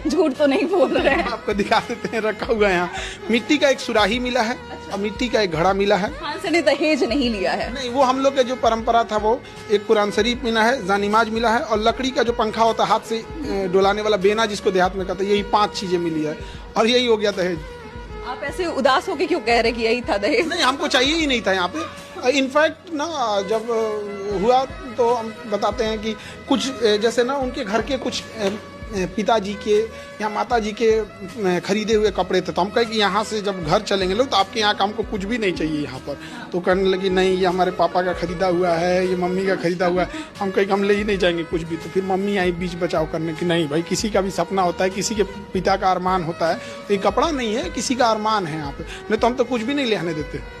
झूठ तो नहीं बोल रहे हैं। आपको दिखा देते हैं, रखा हुआ है यहाँ। मिट्टी का एक सुराही मिला है और मिट्टी का एक घड़ा मिला है। खान से ने दहेज नहीं लिया है। नहीं, वो हम लोग के जो परंपरा था, वो एक कुरान शरीफ मिला है, जानिमाज मिला है और लकड़ी का जो पंखा होता है हाथ से डोलाने वाला बेना, जिसको देहात में कहते हैं, यही 5 चीजें मिली है और यही हो गया दहेज। आप ऐसे उदास होके क्यों कह रहे कि यही था दहेज? नहीं, हमको चाहिए ही नहीं था यहाँ पे। इनफैक्ट ना, जब हुआ तो हम बताते हैं कि कुछ जैसे ना उनके घर के कुछ पिताजी के या माताजी के खरीदे हुए कपड़े थे, तो हम कहे कि यहाँ से जब घर चलेंगे लोग तो आपके यहाँ का हमको कुछ भी नहीं चाहिए यहाँ पर। तो कहने लगी नहीं, ये हमारे पापा का खरीदा हुआ है, ये मम्मी का खरीदा हुआ है। हम कहे कि हम ले ही नहीं जाएंगे कुछ भी। तो फिर मम्मी आई बीच बचाव करने की, नहीं भाई, किसी का भी सपना होता है, किसी के पिता का अरमान होता है, तो ये कपड़ा नहीं है, किसी का अरमान है यहाँ पे। नहीं तो हम तो कुछ भी नहीं लेने देते।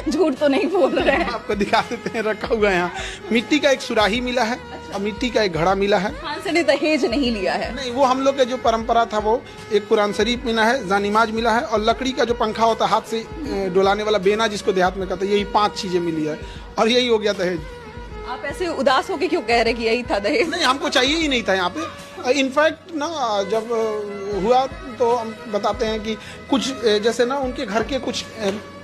झूठ तो नहीं बोल रहे हैं। आपको दिखा देते हैं, रखा हुआ है यहाँ। मिट्टी का एक सुराही मिला है और मिट्टी का एक घड़ा मिला है। खान से ने दहेज नहीं लिया है। नहीं, वो हम लोग के जो परंपरा था, वो एक कुरान शरीफ मिला है, जानिमाज मिला है और लकड़ी का जो पंखा होता है हाथ से डोलाने वाला बेना, जिसको देहात में कहते हैं, यही 5 चीजें मिली है और यही हो गया दहेज। आप ऐसे उदास होके क्यों कह रहे कि यही था दहेज? नहीं, हमको चाहिए ही नहीं था यहाँ पे। इनफैक्ट ना, जब हुआ तो हम बताते हैं कि कुछ जैसे ना उनके घर के कुछ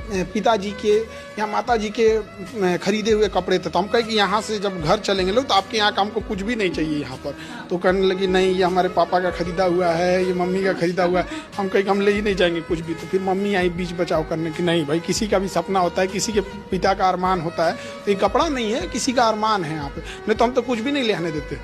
पिताजी के या माताजी के खरीदे हुए कपड़े थे, तो हम कहे कि यहाँ से जब घर चलेंगे लोग तो आपके यहाँ का हमको कुछ भी नहीं चाहिए यहाँ पर। तो कहने लगी नहीं, ये हमारे पापा का खरीदा हुआ है, ये मम्मी का खरीदा हुआ है। हम कहे कि हम ले ही नहीं जाएंगे कुछ भी। तो फिर मम्मी आई बीच बचाव करने की, नहीं भाई, किसी का भी सपना होता है, किसी के पिता का अरमान होता है, तो ये कपड़ा नहीं है, किसी का अरमान है यहाँ पे। नहीं तो हम तो कुछ भी नहीं लेने देते।